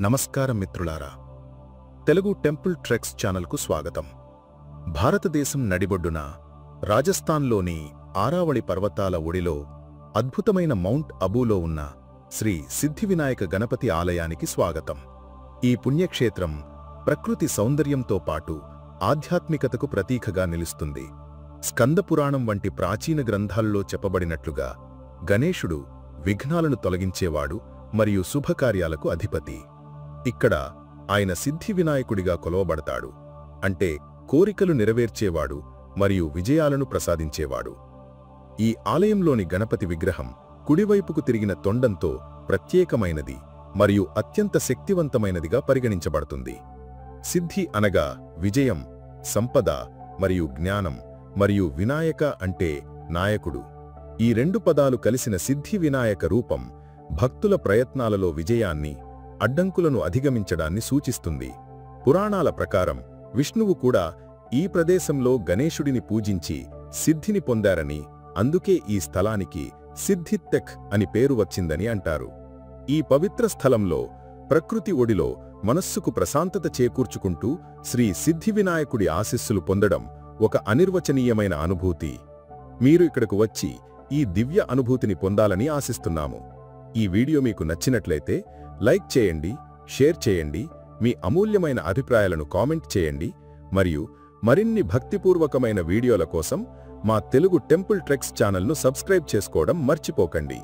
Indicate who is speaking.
Speaker 1: నమస్కారం మిత్రులారా, Telugu temple treks ఛానల్కు స్వాగతం. భారతదేశం నడిబొడ్డున రాజస్థాన్లోని ఆరావళి పర్వతాల ఒడిలో అద్భుతమైన మౌంట్ అబూలో ఉన్న శ్రీ సిద్ధివినాయక గణపతి ఆలయానికి స్వాగతం. ఈ పుణ్యక్షేత్రం ప్రకృతి సౌందర్యంతో పాటు ఆధ్యాత్మికతకు ప్రతీకగా నిలుస్తుంది. స్కందపురాణం వంటి ప్రాచీన గ్రంథాల్లో చెప్పబడినట్లుగా గణేశుడు విఘ్నాలను తొలగించేవాడు మరియు శుభకార్యాలకు అధిపతి. ఇక్కడ ఆయన సిద్ధి వినాయకుడిగా కొలవబడతాడు, అంటే కోరికలు నెరవేర్చేవాడు మరియు విజయాలను ప్రసాదించేవాడు. ఈ ఆలయంలోని గణపతి విగ్రహం కుడివైపుకు తిరిగిన తొండంతో ప్రత్యేకమైనది మరియు అత్యంత శక్తివంతమైనదిగా పరిగణించబడుతుంది. సిద్ధి అనగా విజయం, సంపద మరియు జ్ఞానం, మరియు వినాయక అంటే నాయకుడు. ఈ రెండు పదాలు కలిసిన సిద్ధి వినాయక రూపం భక్తుల ప్రయత్నాలలో విజయాన్ని, అడ్డంకులను అధిగమించడాన్ని సూచిస్తుంది. పురాణాల ప్రకారం విష్ణువు కూడా ఈ ప్రదేశంలో గణేశుడిని పూజించి సిద్ధిని పొందారని, అందుకే ఈ స్థలానికి సిద్ధిత్తెక్ అని పేరు వచ్చిందని అంటారు. ఈ పవిత్ర స్థలంలో ప్రకృతి ఒడిలో మనస్సుకు ప్రశాంతత చేకూర్చుకుంటూ శ్రీ సిద్ధివినాయకుడి ఆశీస్సులు పొందడం ఒక అనిర్వచనీయమైన అనుభూతి. మీరు ఇక్కడకు వచ్చి ఈ దివ్య అనుభూతిని పొందాలని ఆశిస్తున్నాము. ఈ వీడియో మీకు నచ్చినట్లయితే లైక్ చేయండి, షేర్ చేయండి, మీ అమూల్యమైన అభిప్రాయాలను కామెంట్ చేయండి మరియు మరిన్ని భక్తిపూర్వకమైన వీడియోల కోసం మా తెలుగు టెంపుల్ ట్రెక్స్ ఛానల్ను సబ్స్క్రైబ్ చేసుకోవడం మర్చిపోకండి.